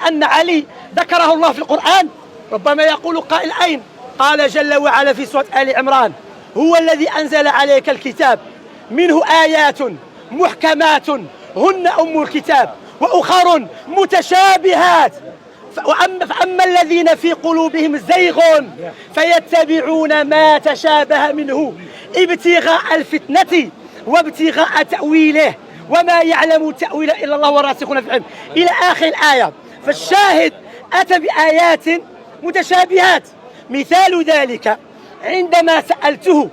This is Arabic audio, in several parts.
بأن علي ذكره الله في القرآن؟ ربما يقول قائل أين؟ قال جل وعلا في سورة آل عمران: هو الذي أنزل عليك الكتاب منه آيات محكمات هن أم الكتاب وأخر متشابهات فأما الذين في قلوبهم زيغ فيتبعون ما تشابه منه ابتغاء الفتنة وابتغاء تأويله وما يعلم تأويله إلا الله والراسخون في العلم، إلى آخر الآية. فالشاهد أتى بآيات متشابهات. مثال ذلك عندما سألته: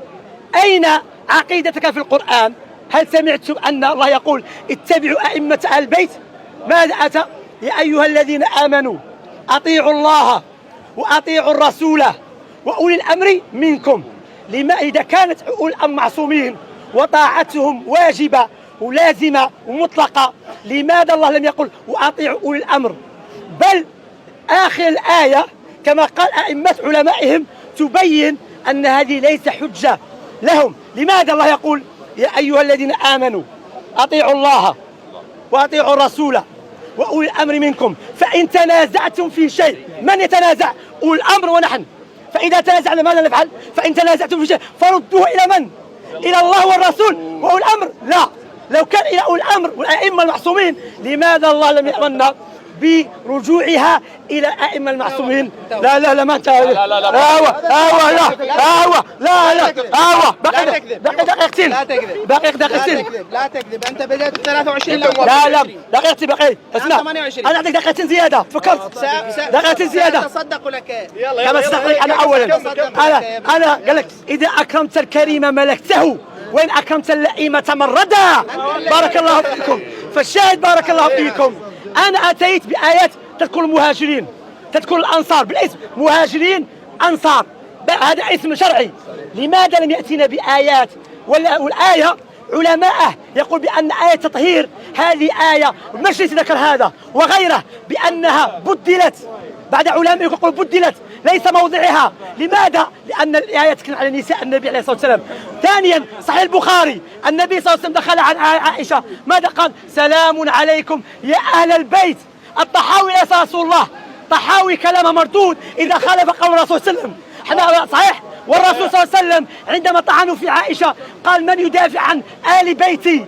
أين عقيدتك في القرآن؟ هل سمعت أن الله يقول: اتبعوا أئمة أهل البيت؟ ماذا أتى؟ يا أيها الذين آمنوا أطيعوا الله وأطيعوا الرسول وأولي الأمر منكم. لما إذا كانت أولي الأمر معصومين وطاعتهم واجبة ولازمة ومطلقة، لماذا الله لم يقل وأطيعوا أولي الأمر؟ بل آخر الآية كما قال أئمة علمائهم تبين أن هذه ليس حجة لهم. لماذا الله يقول: يا أيها الذين آمنوا أطيعوا الله وأطيعوا الرسول وأولي الأمر منكم فإن تنازعتم في شيء. من يتنازع؟ أولي الأمر ونحن. فإذا تنازعنا ماذا نفعل؟ فإن تنازعتم في شيء فردوه إلى من؟ إلى الله والرسول وأولي الأمر. لا، لو كان إلى أولي الأمر والأئمة المعصومين لماذا الله لم يأمرنا برجوعها إلى الأئمة المعصومين؟ لا لا لا ما انت لا لا لا لا باقي دقيقتين لا تكذب انت بدأت 23 الاول. لا دقيقتين باقي. اسمع انا اعطيك دقيقتين زياده. فكرت دقيقتين زياده. تصدق لك كما تصدق انا اولا. انا قال لك: اذا اكرمت الكريم ملكته وان اكرمت اللئيم تمردا. بارك الله فيكم. فالشاهد بارك الله فيكم، أنا أتيت بآيات تذكر المهاجرين، تذكر الأنصار بالاسم، مهاجرين أنصار، هذا اسم شرعي. لماذا لم يأتينا بآيات؟ والآية علماء يقول بأن آية تطهير هذه آية المجلس ذكر هذا وغيره بأنها بدلت، بعد علماء يقول بدلت ليس موضعها. لماذا؟ لأن الآية تتكلم على نساء النبي عليه الصلاة والسلام. ثانيا صحيح البخاري النبي صلى الله عليه وسلم دخل عن عائشة ماذا قال؟ سلام عليكم يا أهل البيت. الطحاوي ليس رسول الله، طحاوي كلامه مردود إذا خالف قول الرسول صلى الله عليه وسلم. صحيح. والرسول صلى الله عليه وسلم عندما طعنوا في عائشة قال: من يدافع عن آل بيتي؟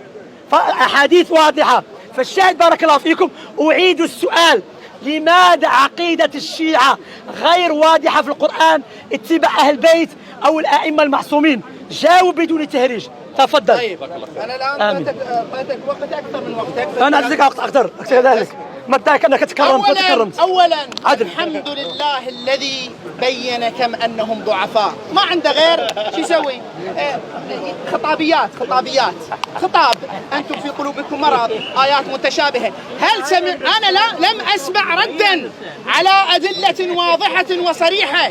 فأحاديث واضحة. فالشاهد بارك الله فيكم أعيد السؤال: لماذا عقيدة الشيعة غير واضحة في القرآن اتباع أهل البيت أو الأئمة المعصومين؟ جاوب بدون تهريج. تفضل. طيب أنا الآن أعطيتك وقت أكثر من وقتك. أنا أعطيك وقت أكثر ذلك. ما اداك أنك تكرمت. أولا الحمد لله الذي بين كم أنهم ضعفاء، ما عنده غير شو يسوي؟ خطاب أنتم في قلوبكم مرض، آيات متشابهة. هل أنا لم أسمع ردا على أدلة واضحة وصريحة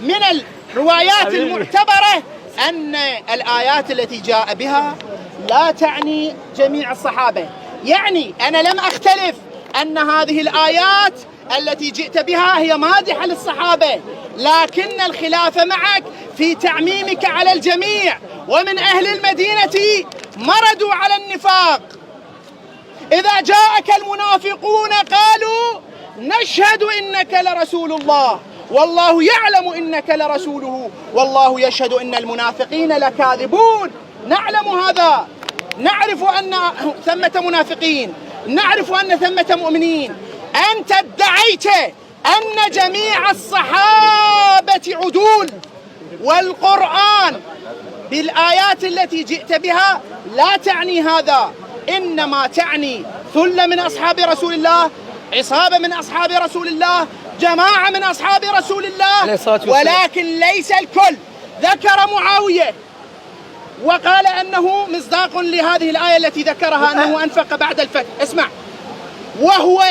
من الروايات المعتبرة أن الآيات التي جاء بها لا تعني جميع الصحابة. يعني أنا لم أختلف أن هذه الآيات التي جئت بها هي مادحة للصحابة، لكن الخلاف معك في تعميمك على الجميع. ومن أهل المدينة مردوا على النفاق. إذا جاءك المنافقون قالوا: نشهد إنك لرسول الله والله يعلم إنك لرسوله والله يشهد إن المنافقين لكاذبون. نعلم هذا، نعرف أن ثمة منافقين، نعرف أن ثمة مؤمنين. أنت ادعيت أن جميع الصحابة عدول، والقرآن بالآيات التي جئت بها لا تعني هذا، إنما تعني ثلة من أصحاب رسول الله، عصابة من أصحاب رسول الله، جماعة من أصحاب رسول الله، ولكن ليس الكل. ذكر معاوية وقال أنه مصداق لهذه الآية التي ذكرها أنه أنفق بعد الفتح. اسمع، وهو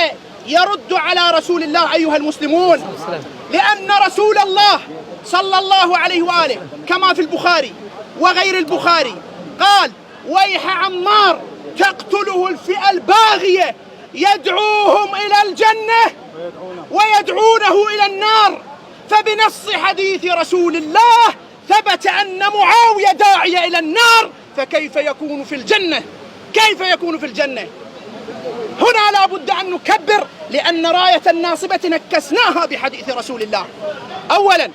يرد على رسول الله أيها المسلمون، لأن رسول الله صلى الله عليه وآله كما في البخاري وغير البخاري قال: ويح عمار تقتله الفئة الباغية يدعوهم إلى الجنة ويدعونه إلى النار. فبنص حديث رسول الله ثبت أن معاوية داعية إلى النار، فكيف يكون في الجنة؟ كيف يكون في الجنة؟ هنا لا بد أن نكبر، لأن راية الناصبة نكسناها بحديث رسول الله أولا.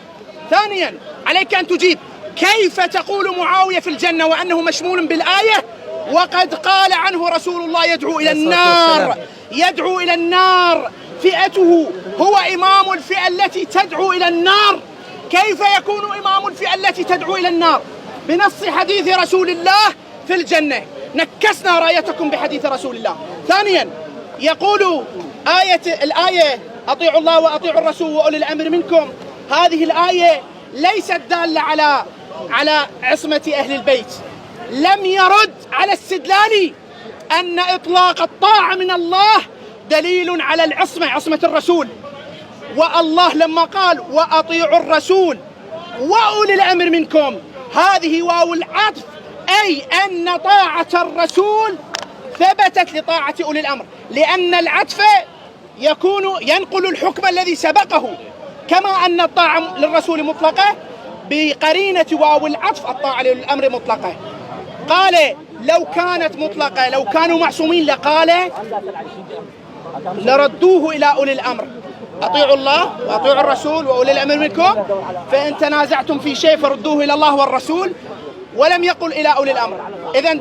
ثانيا عليك أن تجيب كيف تقول معاوية في الجنة وأنه مشمول بالآية وقد قال عنه رسول الله يدعو إلى النار، يدعو إلى النار، فئته هو إمام الفئة التي تدعو إلى النار. كيف يكون إمام الفئة التي تدعو إلى النار بنص حديث رسول الله في الجنة؟ نكسنا رايتكم بحديث رسول الله. ثانيا يقول الآية أطيعوا الله وأطيعوا الرسول وأولي الأمر منكم، هذه الآية ليست دالة على عصمة أهل البيت. لم يرد على استدلال أن إطلاق الطاعة من الله دليل على العصمة، عصمة الرسول. والله لما قال وأطيعوا الرسول وأولي الأمر منكم، هذه واو العطف، أي أن طاعة الرسول ثبتت لطاعة أولي الأمر، لأن العطف ينقل الحكم الذي سبقه، كما أن الطاعة للرسول مطلقة بقرينة واو العطف الطاعة للأمر مطلقة. قال لو كانت مطلقة، لو كانوا معصومين لقال لردوه إلى أولي الأمر، أطيعوا الله وأطيعوا الرسول وأولي الأمر منكم، فإن تنازعتم في شيء فردوه إلى الله والرسول، ولم يقل إلى أولي الأمر. إذن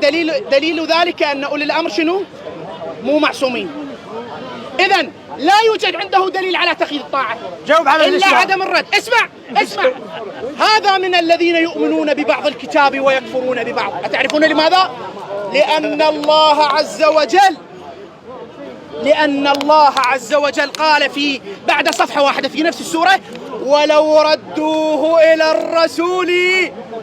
دليل ذلك أن أولي الأمر شنو؟ مو معصومين. إذن لا يوجد عنده دليل على تقييد الطاعة جاوب على إلا عدم الرد. اسمع هذا من الذين يؤمنون ببعض الكتاب ويكفرون ببعض. أتعرفون لماذا؟ لأن الله عز وجل قال بعد صفحة واحدة في نفس السورة ولو ردوه إلى الرسول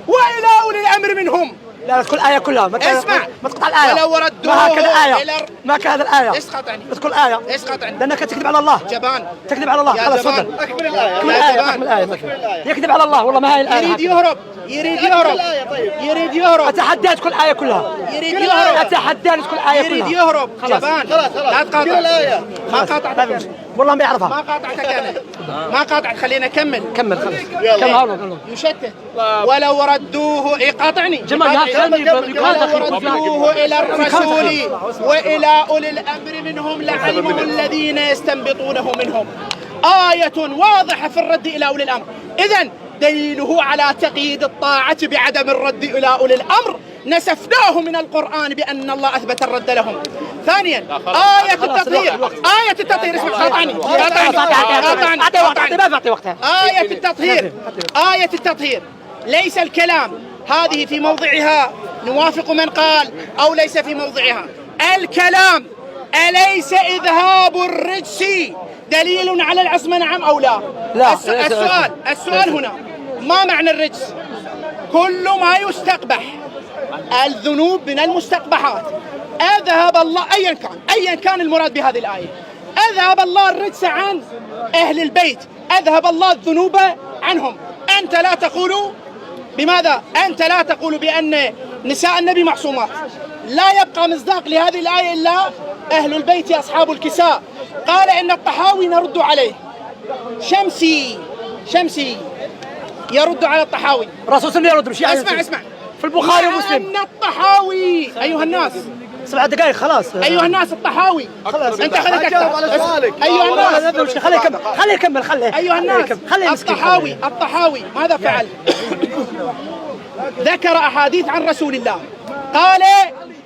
وإلى أولي الأمر منهم. لا تقول الآية كلها، اسمع، ما تقطع الآية. ولو ردوه ما هكذا الآية، إلى ما كهذا الآية. ايش قاطعني؟ تقول آية. ايش قاطعني؟ لأنك تكذب على الله. جبان. تكذب على الله. يا خلاص جبان. تفضل. أكمل الآية. أكمل الآية. يكذب على الله، والله ما هي الآية. يريد يهرب. أتحدى تقول الآية كلها. يريد يهرب. أتحدى تقول الآية كلها. يريد يهرب. جبان. لا تقاطع. ما قاطعتك. والله ما يعرفها. ما قاطعتك أنا. ما قاطعت. خلينا نكمل. كمل خلاص. كمل. يشتت. ولو ردوه يقاطعني. جمال ولو ردوه إلى الرسول وإلى أولي الأمر منهم لعلمه الذين يستنبطونه منهم. آية واضحة في الرد إلى أولي الأمر. إذن دليله على تقييد الطاعة بعدم الرد إلى أولي الأمر نسفناه من القرآن بأن الله أثبت الرد لهم. ثانيا آية التطهير. اسمع قاطعني. آية التطهير ليس الكلام هذه في موضعها، نوافق من قال أو ليس في موضعها. الكلام أليس إذهاب الرجس دليل على العصمة، نعم أو لا؟ السؤال هنا ما معنى الرجس؟ كل ما يستقبح، الذنوب من المستقبحات. أذهب الله أيا كان المراد بهذه الآية، أذهب الله الرجس عن أهل البيت، أذهب الله الذنوب عنهم. أنت لا تقول بماذا؟ أنت لا تقول بأن نساء النبي معصومات. لا يبقى مصداق لهذه الآية إلا أهل البيت أصحاب الكساء. قال إن الطحاوي نرد عليه. شمسي يرد على الطحاوي. الرسول صلى الله عليه وسلم يرد. اسمع في البخاري ومسلم أن الطحاوي أيها الناس 7 دقائق خلاص. أيها الناس الطحاوي خلاص أنت خليك أكثر. أيها الناس خليه يكمل. أيها الناس الطحاوي ماذا فعل؟ ذكر أحاديث عن رسول الله. قال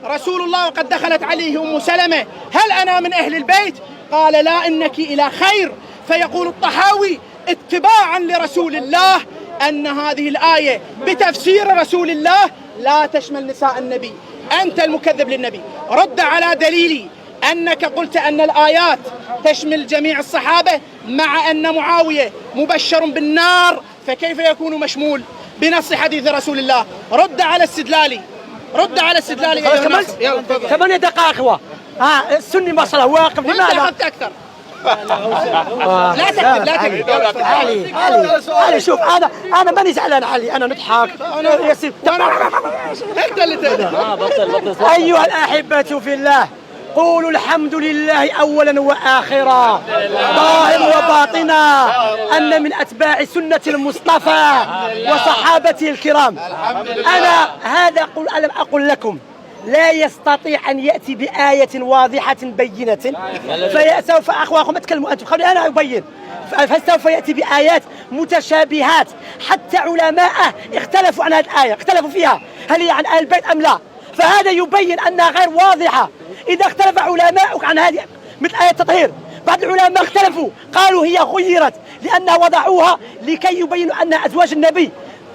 رسول الله وقد دخلت عليه أم سلمة هل أنا من أهل البيت؟ قال لا إنك إلى خير. فيقول الطحاوي اتباعا لرسول الله أن هذه الآية بتفسير رسول الله لا تشمل نساء النبي. أنت المكذب للنبي. رد على دليلي أنك قلت أن الآيات تشمل جميع الصحابة مع أن معاوية مبشر بالنار، فكيف يكون مشمول بنص حديث رسول الله؟ رد على استدلالي. 8 دقائق. السني ما صلى واقف. لماذا أخذت أكثر؟ لا تكذب. علي شوف أنا ماني زعلان علي، أنا نضحك. ياسين أنت اللي بطل. أيها الأحبة في الله، قولوا الحمد لله أولا وآخرا ظاهر وباطنا أن من أتباع سنة المصطفى وصحابته الكرام. أنا هذا ألم أقل لكم لا يستطيع أن يأتي بآية واضحة بينة، فسوف أخواكم أتكلموا أنتم خلوني أنا أبين، فسوف يأتي بآيات متشابهات حتى علماء اختلفوا عن هذه الآية، اختلفوا فيها هل هي عن آل البيت أم لا، فهذا يبين أنها غير واضحة. إذا اختلف علماء عن هذه مثل آية التطهير، بعض العلماء اختلفوا قالوا هي غيرت لأنها وضعوها لكي يبينوا أنها أزواج النبي،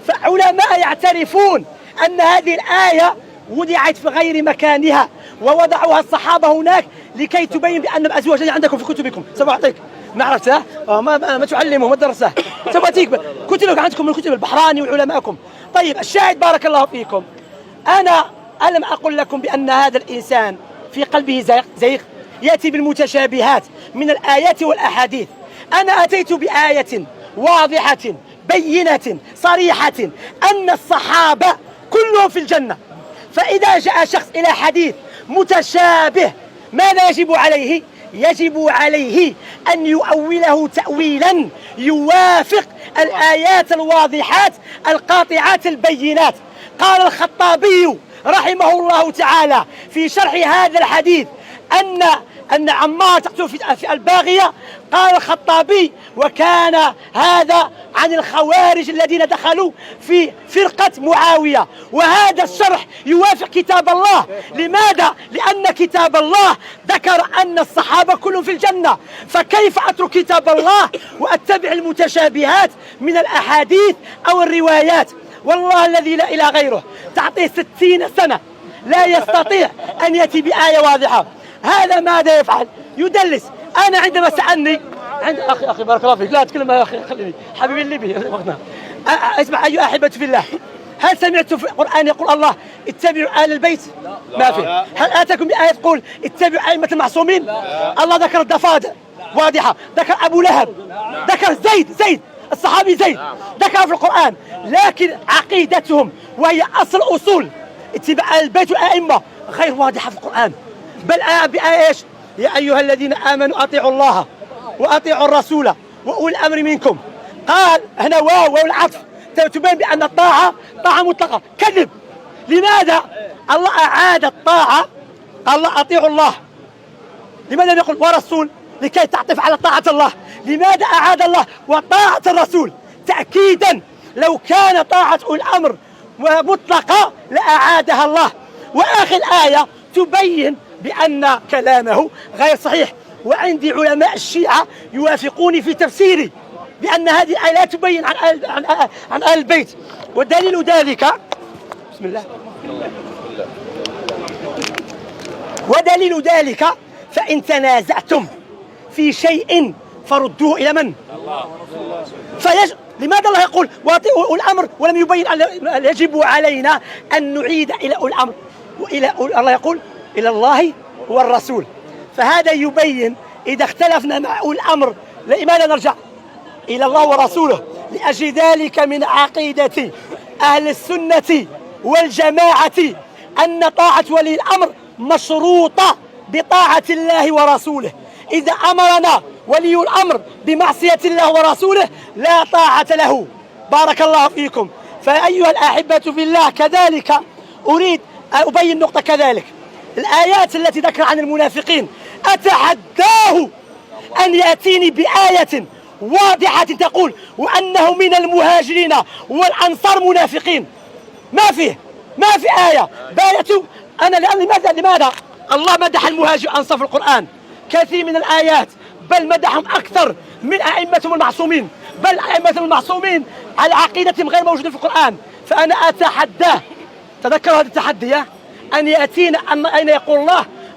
فعلماء يعترفون أن هذه الآية وضعت في غير مكانها ووضعوها الصحابة هناك لكي تبين بأن أزواج الذي عندكم في كتبكم. سوف أعطيك ما عرفتها ما تعلمه ما درسه، سوف أعطيك كتبك عندكم من كتب البحراني وعلمائكم. طيب الشاهد بارك الله فيكم، أنا ألم أقل لكم بأن هذا الإنسان في قلبه زيغ يأتي بالمتشابهات من الآيات والأحاديث. أنا أتيت بآية واضحة بينة صريحة أن الصحابة كلهم في الجنة، فإذا جاء شخص إلى حديث متشابه ماذا يجب عليه؟ يجب عليه أن يؤوله تأويلا يوافق الآيات الواضحات القاطعات البينات. قال الخطابي رحمه الله تعالى في شرح هذا الحديث أن عمار تقتل في الباغية، قال الخطابي وكان هذا عن الخوارج الذين دخلوا في فرقة معاوية، وهذا الشرح يوافق كتاب الله. لماذا؟ لأن كتاب الله ذكر أن الصحابة كلهم في الجنة، فكيف أترك كتاب الله وأتبع المتشابهات من الأحاديث أو الروايات؟ والله الذي لا إله غيره تعطيه 60 سنة لا يستطيع أن يأتي بآية واضحة. هذا ماذا يفعل؟ يدلس. أنا عندما سألني عند أخي بارك الله فيك لا أتكلم يا أخي خليني حبيبي الليبي اسمع أيها أحبة في الله، هل سمعت في القرآن يقول الله اتبعوا آل البيت؟ ما في. هل آتاكم بآية تقول اتبعوا أئمة المعصومين؟ الله ذكر الضفادع واضحة، ذكر أبو لهب، ذكر زيد الصحابي زيد، ذكر في القرآن، لكن عقيدتهم وهي أصل أصول اتباع البيت والأئمة غير واضحة في القرآن، بل بآية ايش؟ يا أيها الذين آمنوا أطيعوا الله وأطيعوا الرسول وأولي الأمر منكم. قال هنا واو العطف تبين بأن الطاعة طاعة مطلقة، كذب. لماذا؟ الله أعاد الطاعة، قال الله أطيعوا الله، لماذا يقول ورسول؟ لكي تعطف على طاعة الله. لماذا أعاد الله وطاعة الرسول؟ تأكيدا لو كان طاعة الأمر مطلقة لأعادها الله. وآخر آية تبين بأن كلامه غير صحيح، وعندي علماء الشيعة يوافقوني في تفسيري بأن هذه الآية لا تبين عن آل البيت. ودليل ذلك بسم الله ودليل ذلك فإن تنازعتم في شيء فردوه إلى من؟ لماذا الله يقول واطيعوا الأمر ولم يبين أن يجب علينا أن نعيد إلى الأمر، وإلى الله يقول إلى الله والرسول. فهذا يبين إذا اختلفنا مع الأمر لماذا نرجع إلى الله ورسوله. لأجل ذلك من عقيدة أهل السنة والجماعة أن طاعة ولي الأمر مشروطة بطاعة الله ورسوله. إذا أمرنا ولي الأمر بمعصية الله ورسوله لا طاعة له. بارك الله فيكم. فأيها الأحبة في الله كذلك أريد أن أبين نقطة كذلك. الآيات التي ذكر عن المنافقين أتحداه أن يأتيني بآية واضحة تقول وأنه من المهاجرين والأنصار منافقين. ما في آية بايته. أنا لماذا الله مدح المهاجر والأنصار في القرآن كثير من الآيات، بل مدحهم أكثر من أئمتهم المعصومين، بل أئمتهم المعصومين على عقيدتهم غير موجودة في القرآن. فأنا أتحداه، تذكروا هذا التحدي، أن يأتينا أين يقول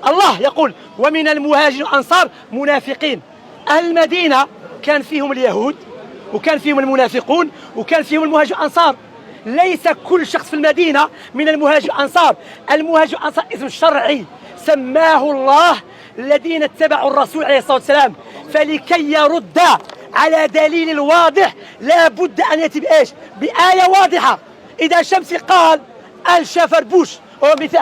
الله يقول ومن المهاجرين والأنصار منافقين. أهل المدينة كان فيهم اليهود وكان فيهم المنافقون وكان فيهم المهاجر والأنصار. ليس كل شخص في المدينة من المهاجر والأنصار. المهاجر والأنصار اسم شرعي سماه الله الذين اتبعوا الرسول عليه الصلاة والسلام. فلكي يرد على دليل واضح لا بد أن يأتي بآية واضحة. إذا شمسي قال أهل شافربوش ومثل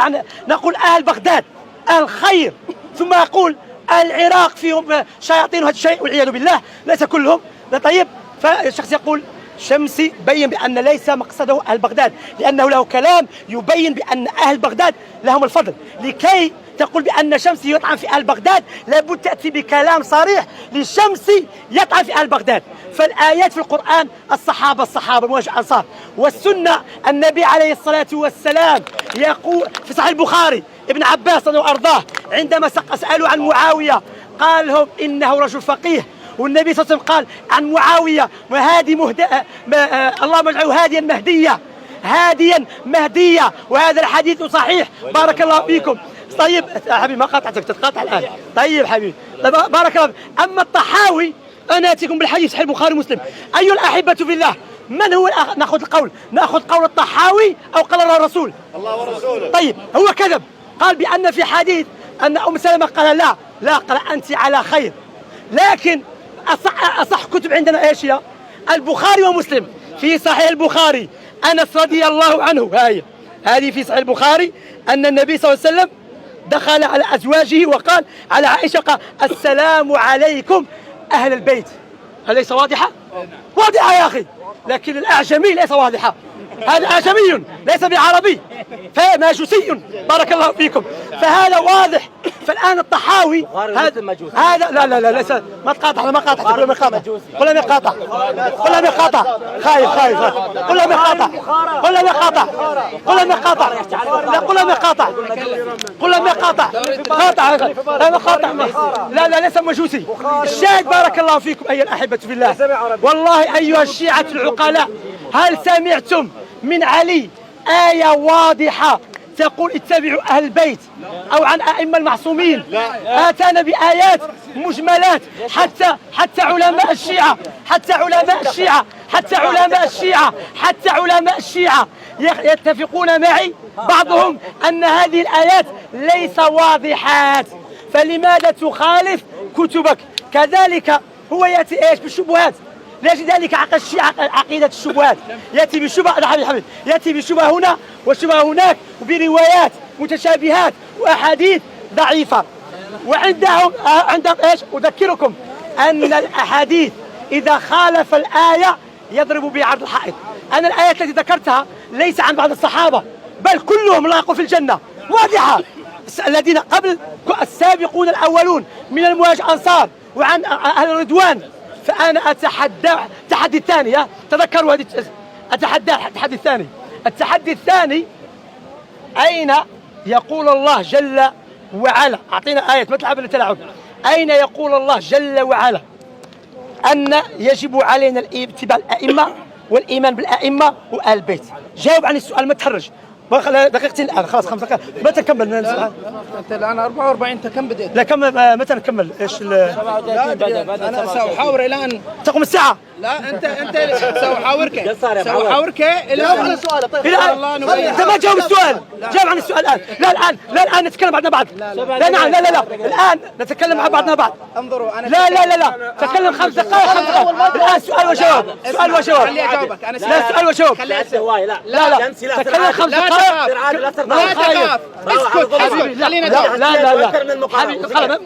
نقول أهل بغداد أهل خير، ثم يقول أهل العراق فيهم شياطين وهذا الشيء والعياذ بالله، ليس كلهم. طيب فالشخص يقول شمسي بين بأن ليس مقصده أهل بغداد، لأنه له كلام يبين بأن أهل بغداد لهم الفضل. لكي تقول بأن شمسي يطعن في أهل بغداد لابد تأتي بكلام صريح لشمسي يطعن في أهل بغداد. فالآيات في القرآن الصحابة المواجه الأنصار، والسنة النبي عليه الصلاة والسلام يقول في صحيح البخاري ابن عباس رضي الله عنه عندما سألوا عن معاوية قال لهم إنه رجل فقيه، والنبي صلى الله عليه وسلم قال عن معاوية اللهم اجعله هاديا مهديا، وهذا الحديث صحيح. بارك الله فيكم. طيب حبيبي ما قاطعتك تتقاطع الآن. طيب حبيبي بارك الله. أما الطحاوي أنا أتيكم بالحديث صحيح البخاري ومسلم. أيها الأحبة في الله، من هو نأخذ قول الطحاوي أو قال الرسول؟ الله ورسوله. طيب هو كذب، قال بأن في حديث أن أم سلمة قال لا قال أنت على خير. لكن أصح كتب عندنا إيش هي؟ البخاري ومسلم. في صحيح البخاري أنس رضي الله عنه هذه في صحيح البخاري أن النبي صلى الله عليه وسلم دخل على أزواجه وقال على عائشة قال السلام عليكم أهل البيت. أليس واضحة؟ واضحة يا أخي، لكن الأعجمي ليس واضحة. هذا أعجمي ليس بعربي، فماجوسي. بارك الله فيكم. فهذا واضح. فالآن الطحاوي هذا لا ليس. ما تقاطع قل لم يقاطع خايف قل لم يقاطع لا ليس مجوسي. الشاهد بارك الله فيكم أيها الأحبة في الله، والله أيها الشيعة العقلاء، هل سمعتم من علي آية واضحة تقول اتبعوا أهل البيت أو عن أئمة المعصومين؟ آتانا بآيات مجملات. حتى علماء الشيعة يتفقون معي بعضهم أن هذه الآيات ليس واضحات. فلماذا تخالف كتبك؟ كذلك هو يأتي إيش بالشبهات. لذلك عقيدة الشبهات يأتي بشبهة يأتي بشبهة هنا وشبهة هناك وبروايات متشابهات وأحاديث ضعيفة. وعندهم إيش؟ أذكركم أن الأحاديث إذا خالف الآية يضرب بعرض الحائط. أنا الآيات التي ذكرتها ليس عن بعض الصحابة، بل كلهم لاقوا في الجنة واضحة. الذين قبل السابقون الأولون من المهاجر الأنصار وعن أهل الرضوان. فأنا التحدي الثاني، تذكروا هذه التحدي الثاني أين يقول الله جل وعلا؟ أعطينا آية مثل عبد التلاعب. أين يقول الله جل وعلا أن يجب علينا اتباع الأئمة والإيمان بالأئمة وآل البيت؟ جاوب عن السؤال، ما تحرج. دقيقتين الآن، خلاص 5 دقائق. متى نكمل السؤال؟ أنت الآن 44. أنت كم بديت؟ لا كم متى نكمل؟ إيش أنا سأحاور إلى أن تقوم الساعة. لا أنت سأحاورك إلى أن أنت ما جاوب السؤال. جاوب عن السؤال الآن. لا الآن نتكلم بعضنا بعض. لا الآن نتكلم مع بعضنا بعض. انظروا أنا لا تكلم 5 دقائق. الآن سؤال وجواب. خلي أجاوبك. أنا سؤال وجواب. لا تكلم 5 دقائق. لا تخاف. اسكت خلينا لا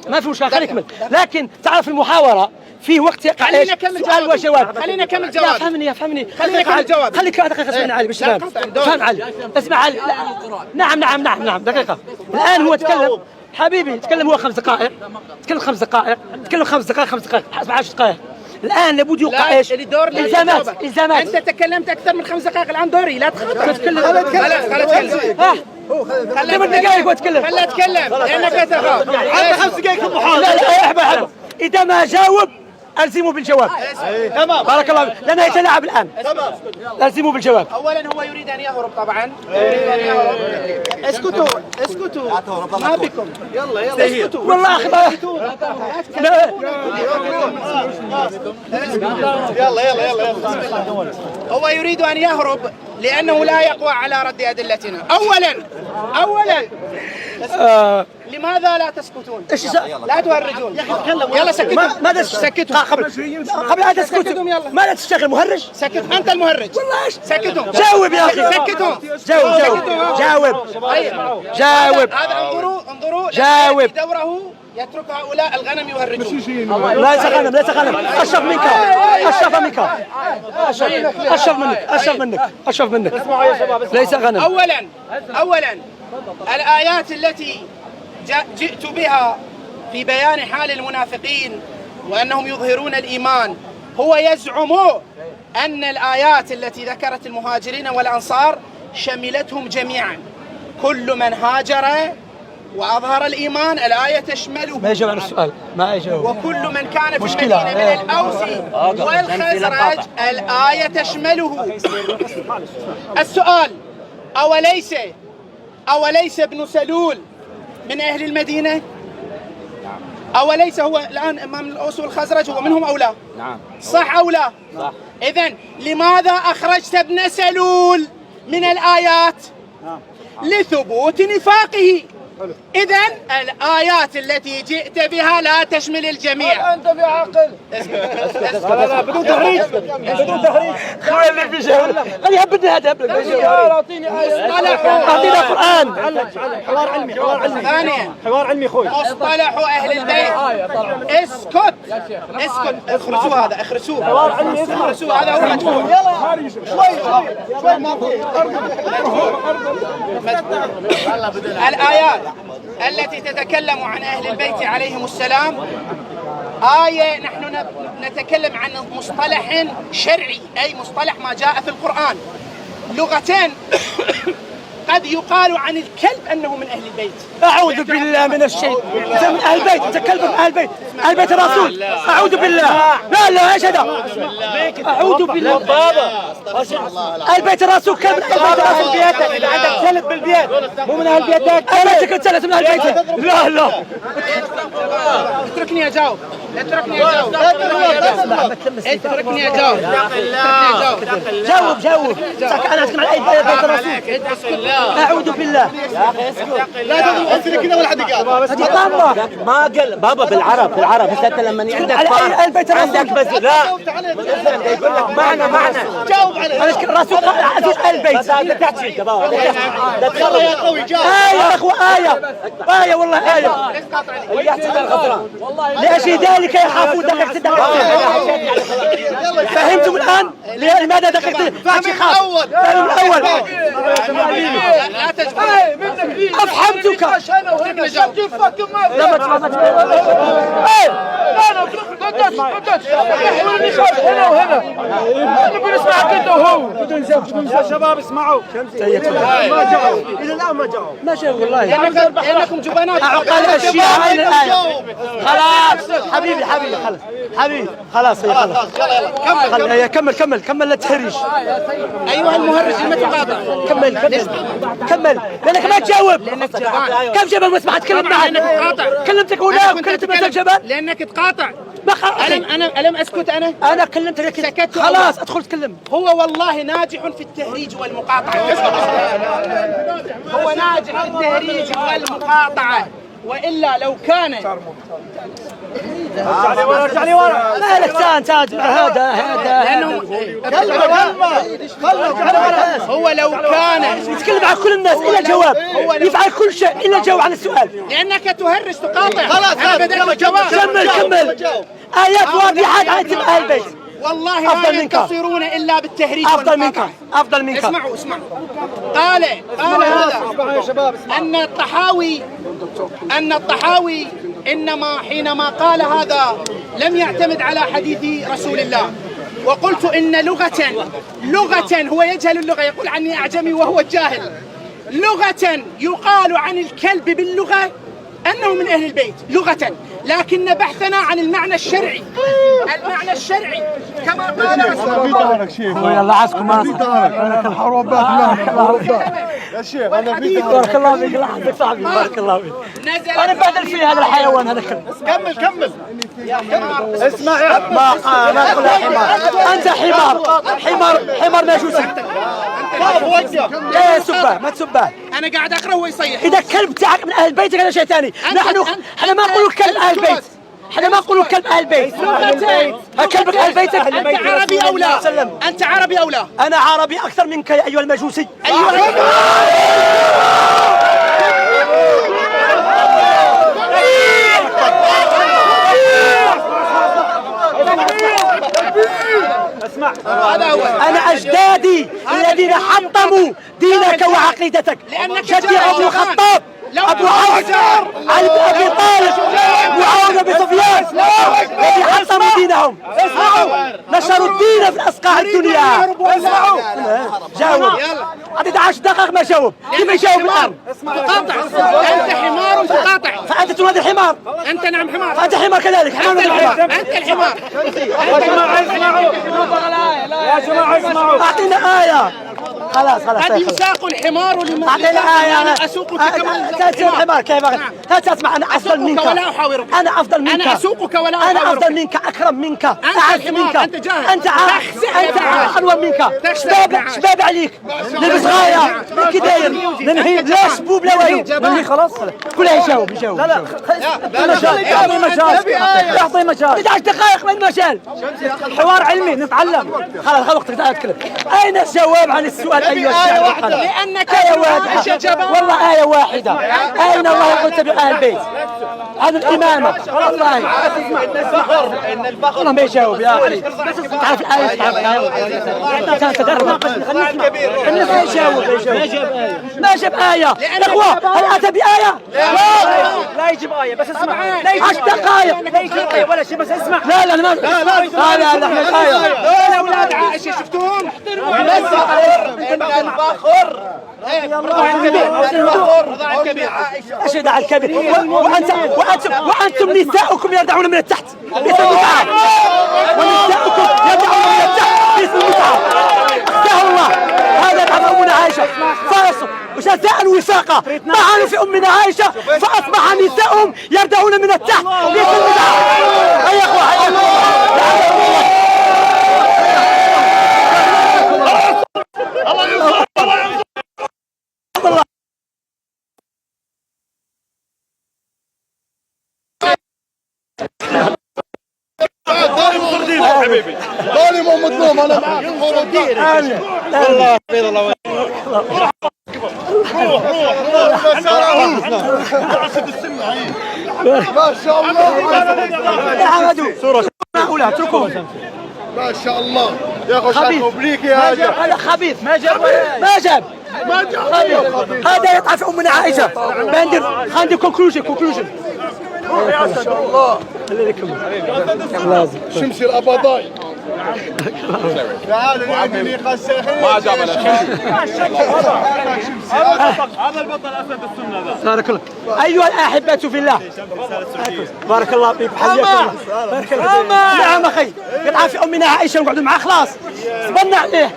ما في مشكلة، خلينا نكمل. لكن تعرف المحاورة في وقت يقع سؤال وجواب. خلينا نكمل جواب. فهمني خلينا نكمل جواب. خليك دقيقة اسمعني علي باش فهم علي. اسمع علي. نعم دقيقة. الآن هو تكلم حبيبي، تكلم هو 5 دقائق. تكلم 5 دقائق. اسمع 10 دقائق. الآن لابد يوقع ايش؟ الزامات. انت تكلمت اكثر من 5 دقائق، الان دوري. لا تتكلم. خلينا دقائق واتكلم. خلينا اتكلم لانك تخاف. عندنا 5 دقائق في المحاضرة. لا احبه اذا ما جاوب الزموا بالجواب. تمام. بارك الله فيك، لأنه يتلاعب الآن. تمام. الزموا بالجواب. اولا هو يريد ان يهرب طبعا. اسكتوا ما بكم. يلا اسكتوا والله يلا هو يريد ان يهرب لانه لا يقوى على رد ادلتنا. اولا لماذا لا تسكتون؟ لا تهرجون. يلا سكتوا. ماذا سكتوا قبل أن تسكتوا؟ ماذا تشتغل مهرج؟ سكت. أنت المهرج. والله ايش؟ سكتوا. جاوب يا أخي. سكتوا. جاوب. هذا انظروا جاوب. دوره يترك هؤلاء الغنم يهرجون. ليس غنم، ليس غنم. أشرف منك، أشرف منك، أشرف منك، أشرف منك. ليس غنم. أولا الآيات التي جئت بها في بيان حال المنافقين وأنهم يظهرون الإيمان، هو يزعم أن الآيات التي ذكرت المهاجرين والأنصار شملتهم جميعا. كل من هاجر وأظهر الإيمان الآية تشمله. ما يجاوب عن السؤال، ما يجاوب. وكل من كان في المدينة من الأوس والخزرج الآية تشمله. السؤال: أوليس ابن سلول من أهل المدينة؟ أوليس هو الآن إمام الأوس والخزرج، هو منهم أو لا؟ نعم. صح أو لا؟ صح. إذن لماذا أخرجت ابن سلول من الآيات؟ لثبوت نفاقه. إذن الآيات التي جئت بها لا تشمل الجميع. أنت بعقل. بدون تهريج، بدون تهريج. خلي في جهل. خلي هبدني هذا هبدني. أعطيني آية. أعطينا قرآن. حوار علمي، حوار علمي. ثانيا حوار علمي خوي. مصطلح أهل البيت. اسكت، اسكت، اخرسوا هذا، اخرسوه. حوار علمي. اخرسوه، هذا هو مجهول. الآيات التي تتكلم عن أهل البيت عليهم السلام آية، نحن نتكلم عن مصطلح شرعي، أي مصطلح ما جاء في القرآن. لغتين قد يقال عن الكلب أنه من أهل البيت. أعوذ بالله من الشيء. أنت من أهل البيت، أنت كلب من أهل البيت، أهل بيت الرسول. أعوذ بالله. لا لا إيش هذا؟ أعوذ بالله. أهل بيت الرسول كلب من أهل بيت الرسول. بيتك إذا عندك كلب بالبيت مو من أهل بيتك. أهل بيتك أنت من أهل بيتك. لا لا. اتركني أجاوب، اتركني أجاوب، اتركني أجاوب. جاوب. أنا أسمع أهل بيت الرسول. أعوذ بالله. لا تدري كذا ولا حد قال. هذه طامة. ما قال بابا بالعرب هسه أنت لما عندك أهل بيت الرسول. عندك بس لا يقول لك معنى جاوب عليه. الرسول قال عزيز أهل البيت. لا تحكي انت بابا. يلا يا قوي جاوب. آية يا أخوة، آية والله آية. اللي يحسب الخسران. لأجل ذلك يخافون دقيقة الدقيقة. فهمتم الآن؟ لماذا دقيقة؟ فهم الأول. لا تجبر. أفهمتك. يا شباب اسمعوا. ما جاوب. إلى الآن ما جاوب. ما شاء والله. لأنكم جبنات. أعقل الشيعة من الآية. خلاص حبيبي خلاص يلا كمل لا تهرج. أيها المهرج لما تقاطع. كمل لأنك ما تجاوب. كم جبل ما سمعت تكلم معك؟ كلمتك ولا كلمت مثل جبل؟ لأنك تقاطع. ما ألم أسكت أنا كلمتك سكت. خلاص ادخل تكلم. هو والله ناجح في التهريج والمقاطعة. هو ناجح في التهريج والمقاطعة، وإلا لو كان ارجع لي ورا. مالك تاج هذا هو لو كان يتكلم عن كل الناس إلا الجواب، يفعل كل شيء إلا الجواب عن السؤال. لأنك تهرج تقاطع. خلاص بدأنا الجواب. كمل آيات واضحات عن أهل البيت. والله لا ينتصرون إلا بالتهريج والمقاطعة. أفضل منك. اسمعوا قال هذا أن الطحاوي إنما حينما قال هذا لم يعتمد على حديث رسول الله، وقلت إن لغة هو يجهل اللغة، يقول عني أعجمي وهو جاهل. لغة يقال عن الكلب باللغة أنه من أهل البيت لغة، لكن بحثنا عن المعنى الشرعي. المعنى الشرعي كما قال رسول الله. يلا عزكم أنا الحروبات يا شيخ انا في بارك الله فيك. لحظة صاحبي بارك الله فيك. أنا بهدل فيه هذا الحيوان هذا كله. كمل اسمع يا ما أقول حمار. أنت حمار مجوسي. لا سبه ما تسبه. أنا قاعد أقرأ وهو يصيح. إذا كلب تاعك من أهل بيتك هذا شيء ثاني. احنا ما نقولوا كلب أهل بيت. احنا ما نقولوا كلب أهل بيت. كلبك أهل بيتك. أنت عربي أو لا؟ أنت عربي أو لا؟ أنا عربي أكثر منك يا أيها المجوسي. اسمع أنا أجدادي الذين حطموا دينك وعقيدتك. جدي أبو الخطاب، أبو حفص، علي بن أبي طالب، معاوية بن سفيان الذي حطموا دينهم. نشروا الدين في الأصقاع الدنيا. جاوب. عدد 10 دقائق ما جاوب. كيف يجاوب الآن؟ تقاطع. أنت حمار تقاطع. فأنت تنادي الحمار. أنت نعم حمار. فأنت حمار كذلك. حمار أنت الحمار. الحمار. يا جماعة اسمعوا يا جماعة اسمعوا. أعطينا آية. خلاص قد يساق الحمار لمن أعطينا آية. أنا أسوقك كما الحمار كيف لا تسمع. أنا أفضل منك. ولا أحاورك. أنا أفضل منك. أنا أسوقك ولا أحاورك. أنا أفضل منك، أكرم منك، أعز منك. أنت جاهل. أنت أنوى منك. شباب عليك. لبس غاية كي داير. ننهي لا شبوب لا والو. ننهي خلاص. كلها يجاوب. لا لا يعطي مجال. يعطي مجال. 11 دقائق من المجال. حوار علمي نتعلم. خلاص وقتك تتكلم. أين الجواب عن السؤال أيها الشعب؟ لأنك آية واحدة. والله آية واحدة. أين الله يقول تبع أهل البيت؟ هذا الإمامة. والله إن الفخر والله ما يجاوب يا أخي. تعرف الآية تعرف تدرب. ما يجاوب. ما جاب آية. الأخوة هل أتى بآية؟ لا يجيب آية بس اسمع. 10 دقائق. لا يجيب آية ولا شيء بس اسمع. لا لا لا لا احنا آية. دول أولاد عائشة شفتوهم؟ إن الفخر أشهد على الكبير. وأنتم نساؤكم يرضعون من التحت باسم المتعة. ونساؤكم يرضعون من التحت باسم المتعة. أخزاه الله. هذا يفعل أمنا عائشة جزاء وفاقا. طعنوا في أمنا عائشة فأصبح نساؤهم يرضعون من التحت باسم المتعة. هيا أخوة هيا. حبيبي ظالم ومظلوم انا معك. الله يحفظ الله. ما شاء الله يا عمدو صورة معقولة اتركوا. ما شاء الله يا اخو خبيث. شاكو بليك يا هذا. هذا خبيث. ما جاب خبيث. هذا يطعن في أمنا عائشة. خلينا كونكلوجن. ما شاء الله لازم شمسي الابضاي. تعالوا نعمل ما جاب هذا البطل أسد السنة ذا. بارك الله. أيها الأحبة في الله. بارك الله فيك. حياك الله. بارك الله. نعم أخي. يطعن في أمنا عائشة ونقعدوا معاه خلاص. صبرنا عليه.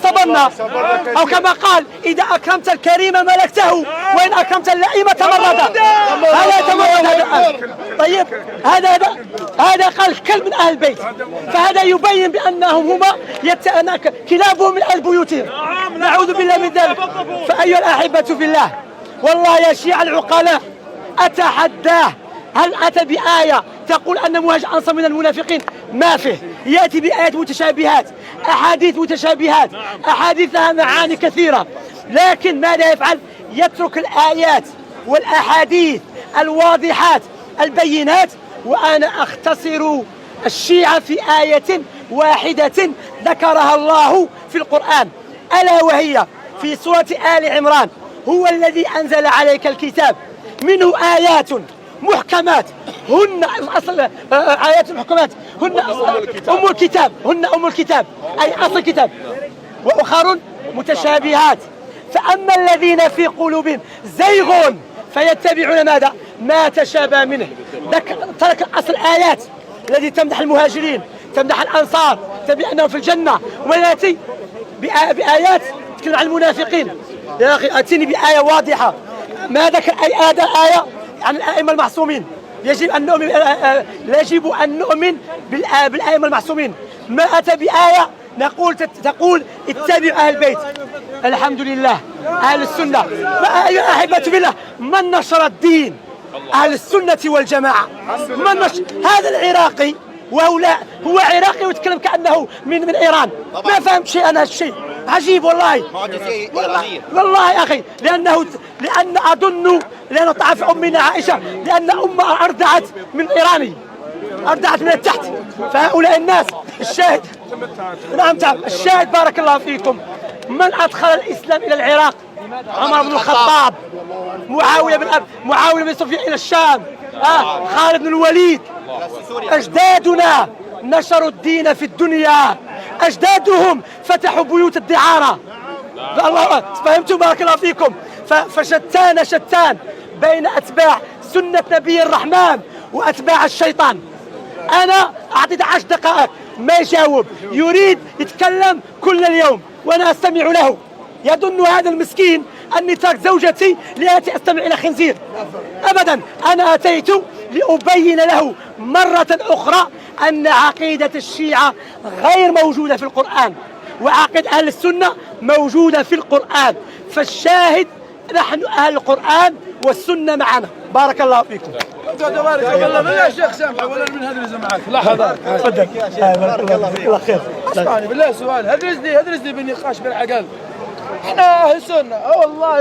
صبرنا أو كما قال إذا أكرمت الكريم ملكته وإن أكرمت اللئيم تمرد. هذا تمرد هذا. طيب هذا قال كلب من أهل البيت. فهذا يبين بأنهم هما كلابهم من أهل بيوتهم. نعوذ بالله من ذلك. فأيها الأحبة في الله والله يا شيع العقلاء أتحداه هل أتى بآية تقول أن مهاجر أنصر من المنافقين؟ ما فيه. يأتي بآيات متشابهات، أحاديث متشابهات، أحاديث لها معاني كثيرة، لكن ماذا يفعل؟ يترك الآيات والأحاديث الواضحات البينات. وأنا أختصر الشيعة في آية واحدة ذكرها الله في القرآن، ألا وهي في سورة آل عمران: هو الذي أنزل عليك الكتاب منه آيات محكمات هن أصل آيات محكمات هن أم الكتاب، هن أم الكتاب أي أصل الكتاب، وأخر متشابهات. فأما الذين في قلوبهم زيغ فيتبعون ماذا؟ ما تشابه منه. ترك أصل آيات التي تمدح المهاجرين، تمدح الأنصار، تبين أنهم في الجنة، ويأتي بآيات تتكلم عن المنافقين. يا أخي أتيني بآية واضحة. ما ذكر أي آية عن الأئمة المعصومين. يجب أن نؤمن بالأئمة المعصومين. ما أتى بآية تقول اتبعوا أهل البيت. الحمد لله أهل السنة. أيها الأحبة بالله، من نشر الدين؟ أهل السنة والجماعة. من نشر هذا العراقي، هو عراقي ويتكلم كأنه من إيران. ما فهم شيء أنا هالشيء عجيب والله. والله يا أخي لأن طعن في أمنا عائشة لأن أمها أرضعت من إيراني. أردعت من التحت. فهؤلاء الناس الشاهد، نعم الشاهد بارك الله فيكم، من أدخل الإسلام إلى العراق؟ عمر بن الخطاب، معاوية بن سفيان إلى الشام، خالد بن الوليد. أجدادنا نشروا الدين في الدنيا، أجدادهم فتحوا بيوت الدعارة. فهمتم بارك الله فيكم؟ فشتان بين أتباع سنة نبي الرحمن وأتباع الشيطان. أنا أعطيت 10 دقائق ما يجاوب، يريد يتكلم كل اليوم وأنا أستمع له. يظن هذا المسكين أني ترك زوجتي لآتي أستمع إلى خنزير. أبدا، أنا أتيت لأبين له مرة أخرى أن عقيدة الشيعة غير موجودة في القرآن، وعقيدة أهل السنة موجودة في القرآن. فالشاهد نحن أهل القرآن والسنة معنا. بارك الله فيكم. تبارك الله. بالله شيخ سامحه ولا من هذا اللي معك لحظة. تفضل. بارك الله خير. اسمعني بالله سؤال، هدرس لي بالنقاش بالعقل. احنا اهل سنة والله.